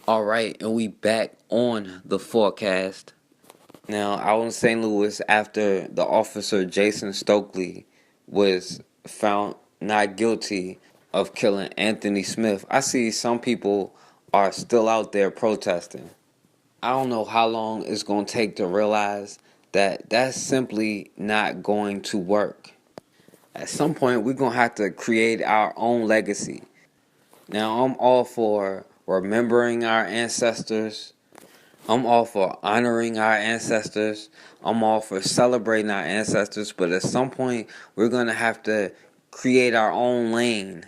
All right, and we back on the forecast. Now, I was in St. Louis after the officer Jason Stokely was found not guilty of killing Anthony Smith. I see some people are still out there protesting. I don't know how long it's going to take to realize that that's simply not going to work. At some point, we're going to have to create our own legacy. Now, I'm all for remembering our ancestors. I'm all for honoring our ancestors. I'm all for celebrating our ancestors. But at some point, we're going to have to create our own lane.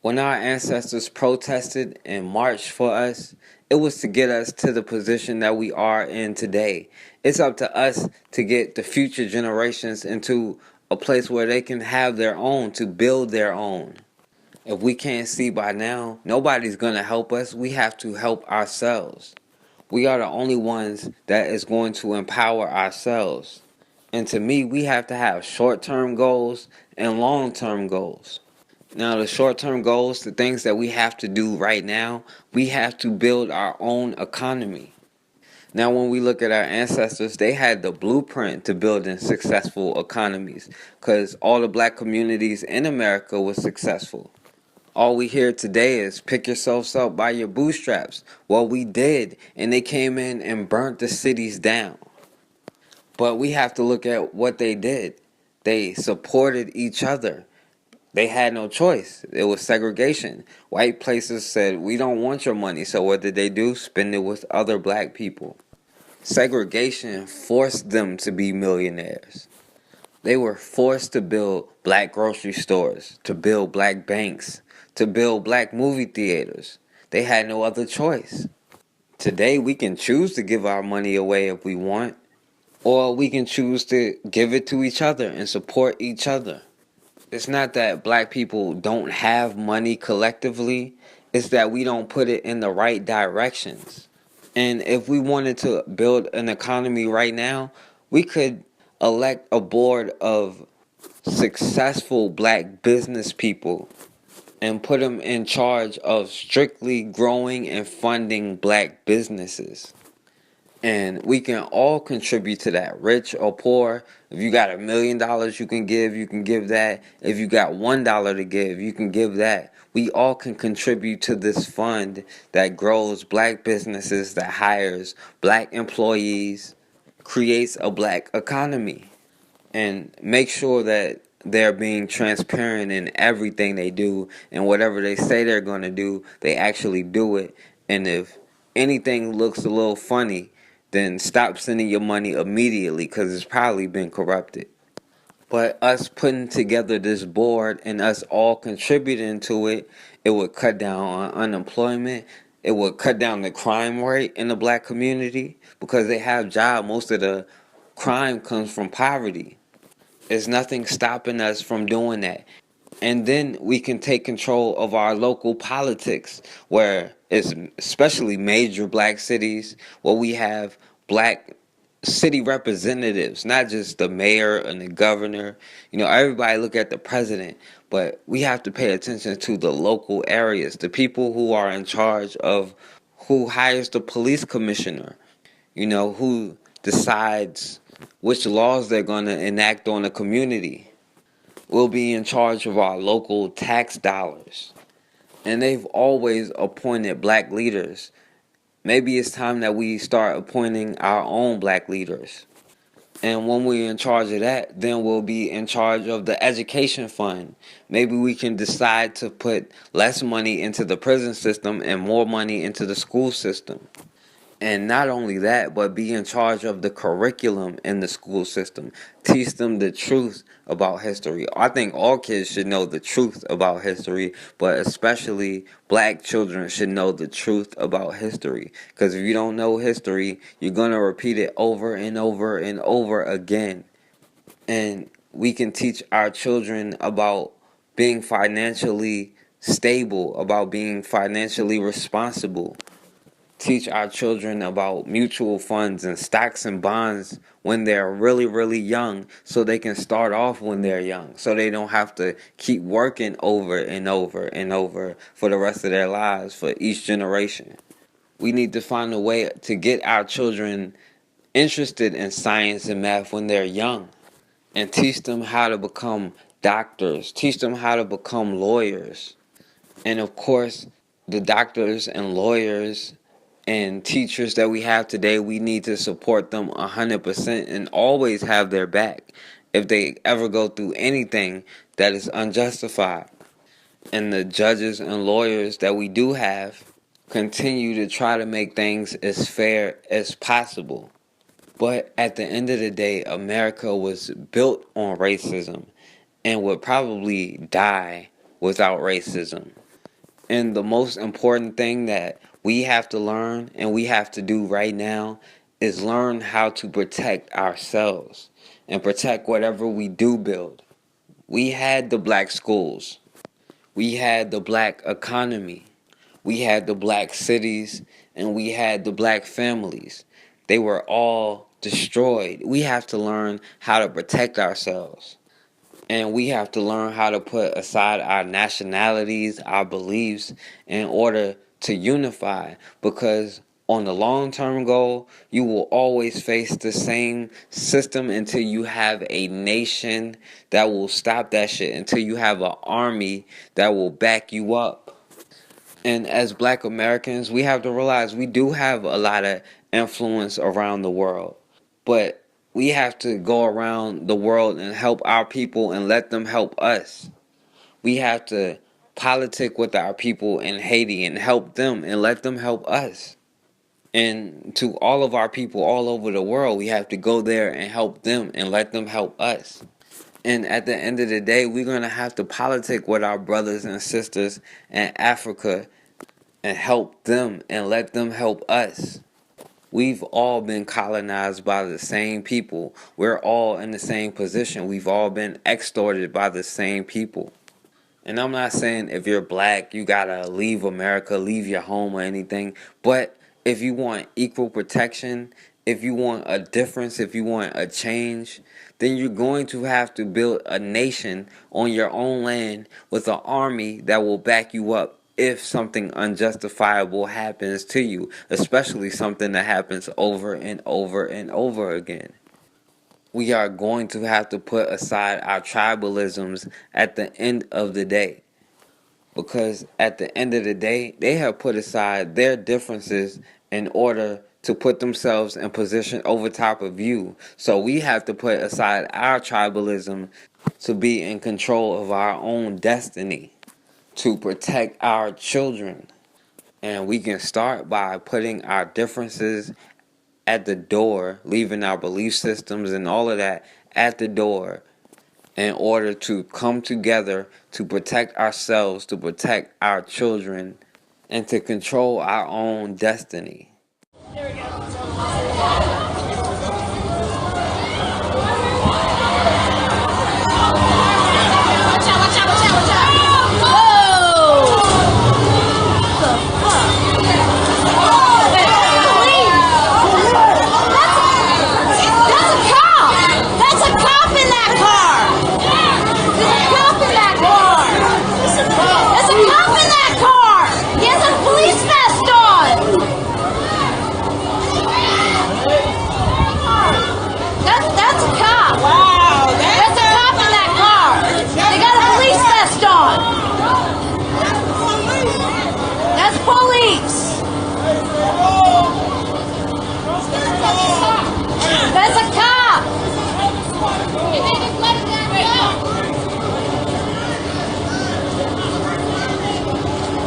When our ancestors protested and marched for us, it was to get us to the position that we are in today. It's up to us to get the future generations into a place where they can have their own, to build their own. If we can't see by now, nobody's going to help us. We have to help ourselves. We are the only ones that is going to empower ourselves. And to me, we have to have short-term goals and long-term goals. Now, the short-term goals, the things that we have to do right now, we have to build our own economy. Now, when we look at our ancestors, they had the blueprint to building successful economies because all the black communities in America was successful. All we hear today is pick yourselves up by your bootstraps. Well, we did, and they came in and burnt the cities down. But we have to look at what they did. They supported each other. They had no choice. It was segregation. White places said, we don't want your money. So what did they do? Spend it with other black people. Segregation forced them to be millionaires. They were forced to build black grocery stores, to build black banks, to build black movie theaters. They had no other choice. Today, we can choose to give our money away if we want, or we can choose to give it to each other and support each other. It's not that black people don't have money collectively, it's that we don't put it in the right directions. And if we wanted to build an economy right now, we could elect a board of successful black business people and put them in charge of strictly growing and funding black businesses. And we can all contribute to that, rich or poor. If you got $1,000,000 you can give that. If you got $1 to give, you can give that. We all can contribute to this fund that grows black businesses, that hires black employees, creates a black economy, and make sure that they're being transparent in everything they do, and whatever they say they're going to do, they actually do it. And if anything looks a little funny, then stop sending your money immediately because it's probably been corrupted. But us putting together this board and us all contributing to it, it would cut down on unemployment. It would cut down the crime rate in the black community because they have jobs. Most of the crime comes from poverty. There's nothing stopping us from doing that. And then we can take control of our local politics, where it's especially major black cities, where we have black city representatives, not just the mayor and the governor. You know, everybody look at the president, but we have to pay attention to the local areas, the people who are in charge of who hires the police commissioner, you know, who decides which laws they're going to enact on the community. We'll be in charge of our local tax dollars. And they've always appointed black leaders. Maybe it's time that we start appointing our own black leaders. And when we're in charge of that, then we'll be in charge of the education fund. Maybe we can decide to put less money into the prison system and more money into the school system. And not only that, but be in charge of the curriculum in the school system. Teach them the truth about history. I think all kids should know the truth about history, but especially black children should know the truth about history. Because if you don't know history, you're going to repeat it over and over and over again. And we can teach our children about being financially stable, about being financially responsible. Teach our children about mutual funds and stocks and bonds when they're really, really young, so they can start off when they're young, so they don't have to keep working over and over and over for the rest of their lives for each generation. We need to find a way to get our children interested in science and math when they're young and teach them how to become doctors, teach them how to become lawyers. And of course, the doctors and lawyers and teachers that we have today, we need to support them 100% and always have their back if they ever go through anything that is unjustified. And the judges and lawyers that we do have continue to try to make things as fair as possible. But at the end of the day, America was built on racism and would probably die without racism. And the most important thing that we have to learn and we have to do right now is learn how to protect ourselves and protect whatever we do build. We had the black schools. We had the black economy. We had the black cities and we had the black families. They were all destroyed. We have to learn how to protect ourselves. And we have to learn how to put aside our nationalities, our beliefs, in order to unify. Because on the long-term goal, you will always face the same system until you have a nation that will stop that shit, until you have an army that will back you up. And as black Americans, we have to realize we do have a lot of influence around the world. But we have to go around the world and help our people and let them help us. We have to politic with our people in Haiti and help them and let them help us. And to all of our people all over the world, we have to go there and help them and let them help us. And at the end of the day, we're going to have to politic with our brothers and sisters in Africa and help them and let them help us. We've all been colonized by the same people. We're all in the same position. We've all been extorted by the same people. And I'm not saying if you're black, you gotta leave America, leave your home or anything. But if you want equal protection, if you want a difference, if you want a change, then you're going to have to build a nation on your own land with an army that will back you up if something unjustifiable happens to you, especially something that happens over and over and over again. We are going to have to put aside our tribalisms at the end of the day. Because at the end of the day, they have put aside their differences in order to put themselves in position over top of you. So we have to put aside our tribalism to be in control of our own destiny, to protect our children. And we can start by putting our differences at the door, leaving our belief systems and all of that at the door in order to come together to protect ourselves, to protect our children, and to control our own destiny. There we go.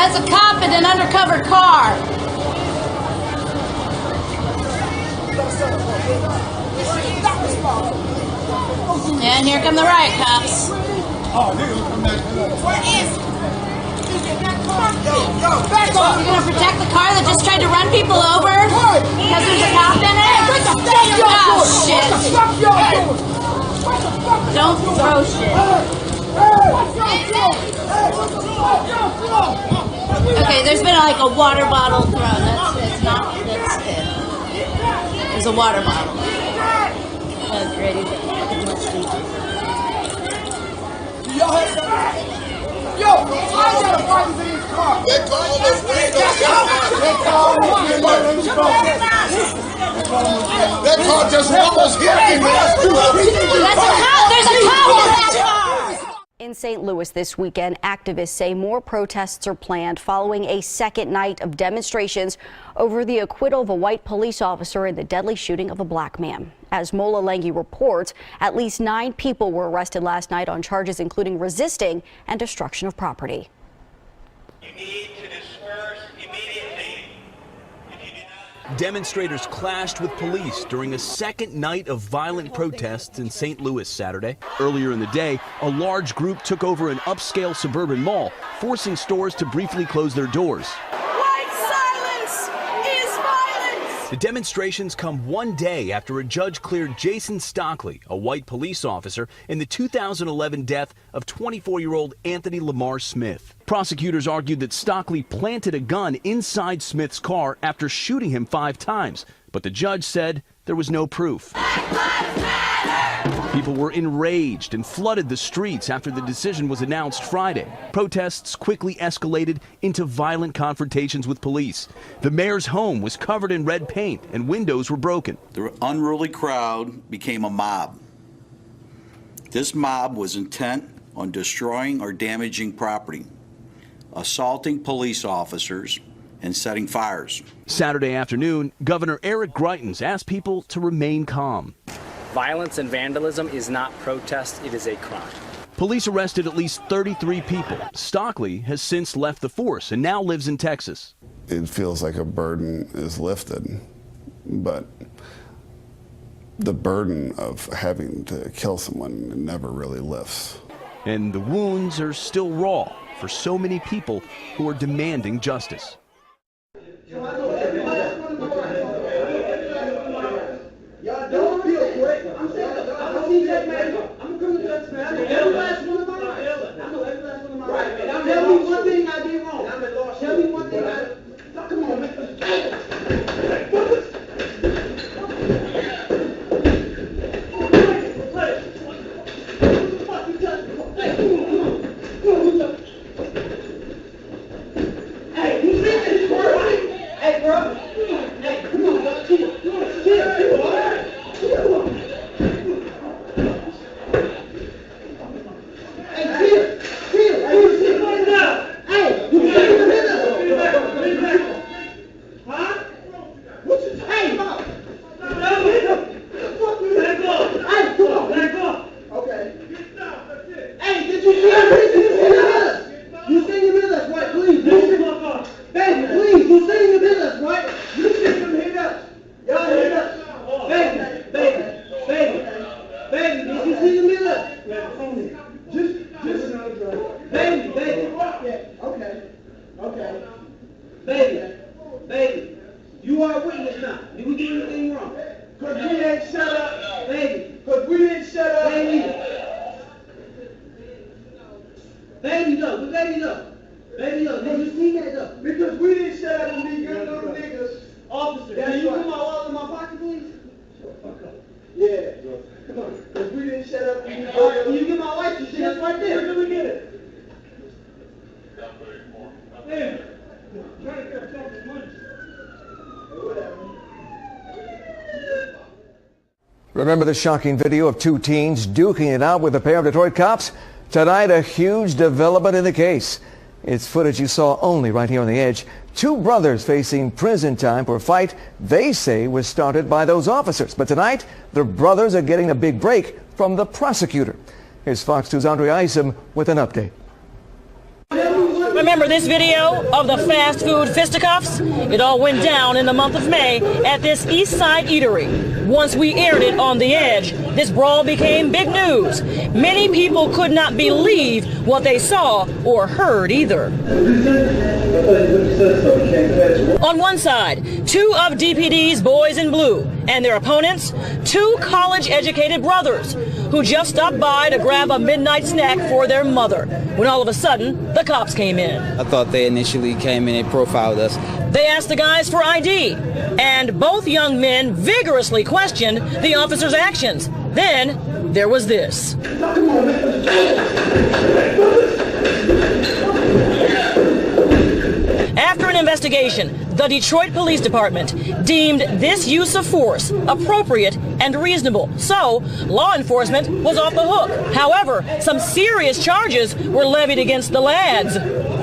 That's a cop in an undercover car. And here come the riot cops. You're gonna protect the car that just tried to run people over because there's a cop in it? Oh shit. Don't throw shit. Okay, there's been like a water bottle thrown. That's it. There's a water bottle. That's ready to Yo, I got a fight in his car. That car is That car just almost hit me, man. There's a cop in that car. In St. Louis this weekend, activists say more protests are planned following a second night of demonstrations over the acquittal of a white police officer in the deadly shooting of a black man. As Mola Lenghi reports, at least 9 people were arrested last night on charges including resisting and destruction of property. You need to disperse immediately. Demonstrators clashed with police during a second night of violent protests in St. Louis Saturday. Earlier in the day, a large group took over an upscale suburban mall, forcing stores to briefly close their doors. White silence is violence. The demonstrations come one day after a judge cleared Jason Stockley, a white police officer, in the 2011 death of 24-year-old Anthony Lamar Smith. Prosecutors argued that Stockley planted a gun inside Smith's car after shooting him 5 times, but the judge said there was no proof. People were enraged and flooded the streets after the decision was announced Friday. Protests quickly escalated into violent confrontations with police. The mayor's home was covered in red paint and windows were broken. The unruly crowd became a mob. This mob was intent on destroying or damaging property, assaulting police officers, and setting fires. Saturday afternoon, Governor Eric Greitens asked people to remain calm. Violence and vandalism is not protest, it is a crime. Police arrested at least 33 people. Stockley has since left the force and now lives in Texas. It feels like a burden is lifted, but the burden of having to kill someone never really lifts. And the wounds are still raw for so many people who are demanding justice. Tell me one thing I did wrong. Tell me one thing I... Come on, man. Hey, you see this, bro? Hey, bro. Hey, come on, bro. Chill. Baby, you are a witness now. Did we do anything wrong? Because we didn't shut up, baby. Because we didn't shut up, baby. Baby, no. Baby, no. Did you see that, though? Because we didn't shut up and be good little niggas. Officer, can you put my wallet in my pocket, please? Fuck up. Yeah. Come on. Because we didn't shut up and be good. Can you get my wife to shit? That's right there. Where can we get it? Yeah. Remember the shocking video of 2 teens duking it out with a pair of Detroit cops? Tonight, a huge development in the case. It's footage you saw only right here on The Edge. 2 brothers facing prison time for a fight they say was started by those officers. But tonight, the brothers are getting a big break from the prosecutor. Here's Fox 2's Andre Isom with an update. Remember this video of the fast food fisticuffs? It all went down in the month of May at this East Side eatery. Once we aired it on The Edge, this brawl became big news. Many people could not believe what they saw or heard either. On one side, 2 of DPD's boys in blue, and their opponents, 2 college-educated brothers who just stopped by to grab a midnight snack for their mother, when all of a sudden, the cops came in. I thought they initially came in and profiled us. They asked the guys for ID, and both young men vigorously questioned the officers' actions. Then, there was this. After an investigation, investigation, the Detroit Police Department deemed this use of force appropriate and reasonable. So, law enforcement was off the hook. However, some serious charges were levied against the lads.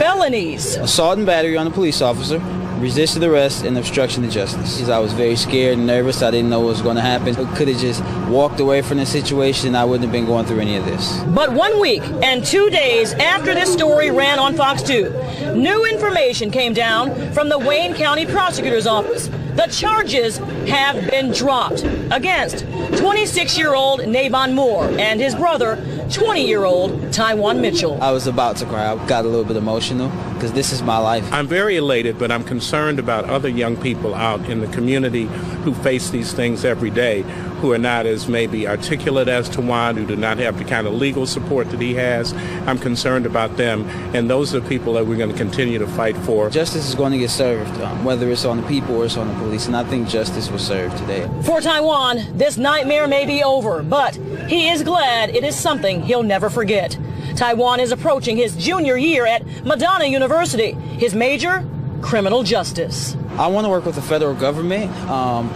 Felonies. Assault and battery on a police officer, resisted arrest, and obstruction of justice. I was very scared and nervous. I didn't know what was going to happen. I could have just walked away from the situation. I wouldn't have been going through any of this. But 1 week and 2 days after this story ran on Fox 2, new information came down from the Wayne County Prosecutor's Office. The charges have been dropped against 26-year-old Navon Moore and his brother, 20-year-old Taiwan Mitchell. I was about to cry. I got a little bit emotional because this is my life. I'm very elated, but I'm concerned about other young people out in the community who face these things every day, who are not as maybe articulate as Tawan, who do not have the kind of legal support that he has. I'm concerned about them, and those are the people that we're going to continue to fight for. Justice is going to get served, whether it's on the people or it's on the police, and I think justice was served today. For Taiwan, this nightmare may be over, but he is glad it is something he'll never forget. Taiwan is approaching his junior year at Madonna University. His major, criminal justice. I want to work with the federal government,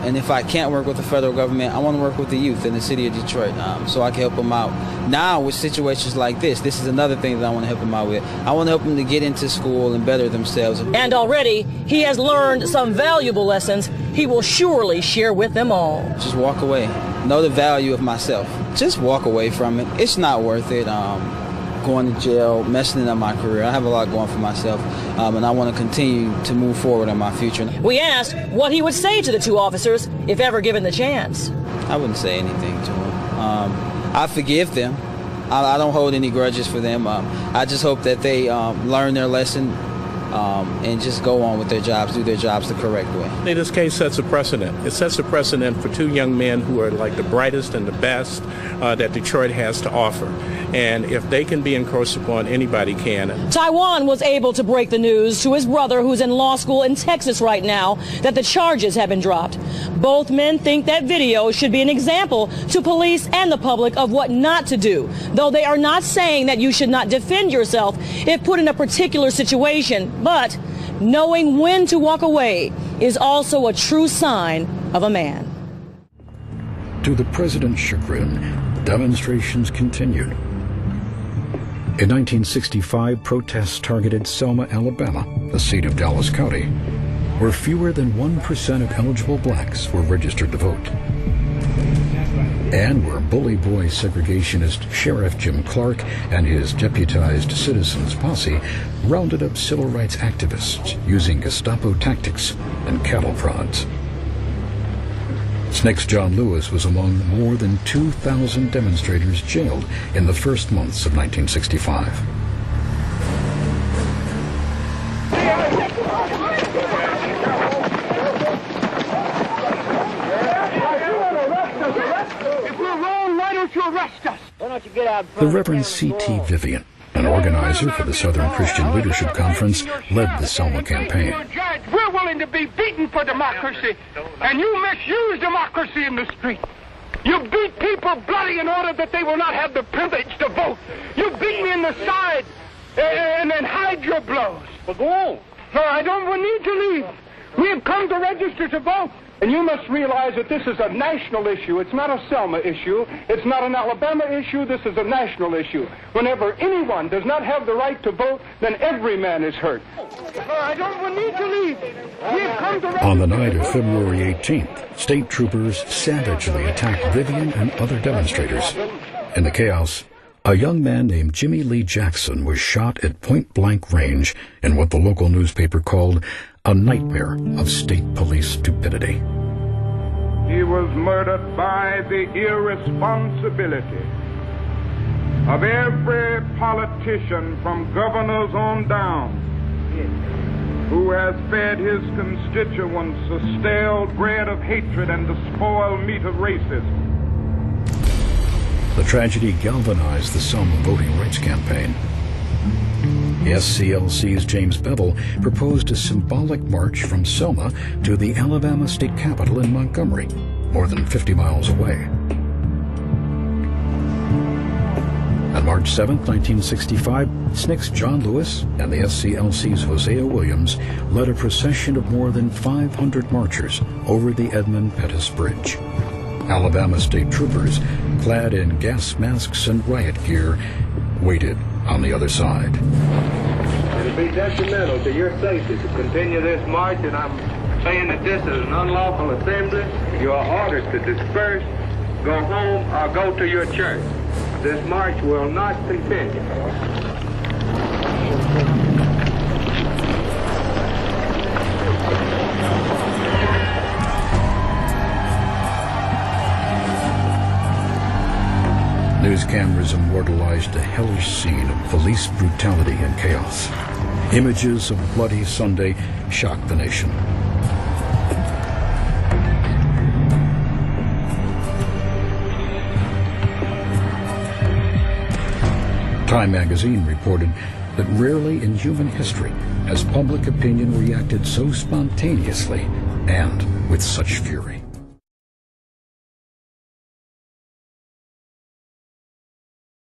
and if I can't work with the federal government, I want to work with the youth in the city of Detroit, so I can help them out. Now, with situations like this is another thing that I want to help them out with. I want to help them to get into school and better themselves. And already, he has learned some valuable lessons he will surely share with them all. Just walk away. Know the value of myself. Just walk away from it. It's not worth it. Going to jail, messing up my career. I have a lot going for myself, and I want to continue to move forward in my future. We asked what he would say to the two officers if ever given the chance. I wouldn't say anything to them. I forgive them. I don't hold any grudges for them. I just hope that they learn their lesson and just go on with their jobs, do their jobs the correct way. This case sets a precedent. It sets a precedent for two young men who are like the brightest and the best that Detroit has to offer. And if they can be encouraged upon, anybody can. Taiwan was able to break the news to his brother, who's in law school in Texas right now, that the charges have been dropped. Both men think that video should be an example to police and the public of what not to do, though they are not saying that you should not defend yourself if put in a particular situation. But knowing when to walk away is also a true sign of a man. To the president's chagrin, demonstrations continued. In 1965, protests targeted Selma, Alabama, the seat of Dallas County, where fewer than 1% of eligible blacks were registered to vote. And where bully boy segregationist Sheriff Jim Clark and his deputized citizens posse rounded up civil rights activists using Gestapo tactics and cattle prods. SNCC's John Lewis was among more than 2,000 demonstrators jailed in the first months of 1965. If we're wrong, why don't you arrest us? Why don't you get out? The Reverend C.T. Vivian, an organizer for the Southern Christian Leadership Conference, led the Selma campaign. We're willing to be beaten for democracy, and you misuse democracy in the street. You beat people bloody in order that they will not have the privilege to vote. You beat me in the side and then hide your blows. Well, go on. No, I don't need to leave. We have come to register to vote. And you must realize that this is a national issue. It's not a Selma issue. It's not an Alabama issue. This is a national issue. Whenever anyone does not have the right to vote, then every man is hurt. I don't need to leave. We have come to register. On the night of February 18th, state troopers savagely attacked Vivian and other demonstrators. In the chaos, a young man named Jimmy Lee Jackson was shot at point-blank range in what the local newspaper called a nightmare of state police stupidity. He was murdered by the irresponsibility of every politician from governors on down who has fed his constituents the stale bread of hatred and the spoiled meat of racism. The tragedy galvanized the Selma voting rights campaign. SCLC's James Bevel proposed a symbolic march from Selma to the Alabama state capitol in Montgomery, more than 50 miles away. On March 7, 1965, SNCC's John Lewis and the SCLC's Hosea Williams led a procession of more than 500 marchers over the Edmund Pettus Bridge. Alabama state troopers, clad in gas masks and riot gear, waited on the other side. It'll be detrimental to your safety to continue this march, and I'm saying that this is an unlawful assembly. You are ordered to disperse, go home, or go to your church. This march will not continue. News cameras immortalized a hellish scene of police brutality and chaos. Images of Bloody Sunday shocked the nation. Time magazine reported that rarely in human history has public opinion reacted so spontaneously and with such fury.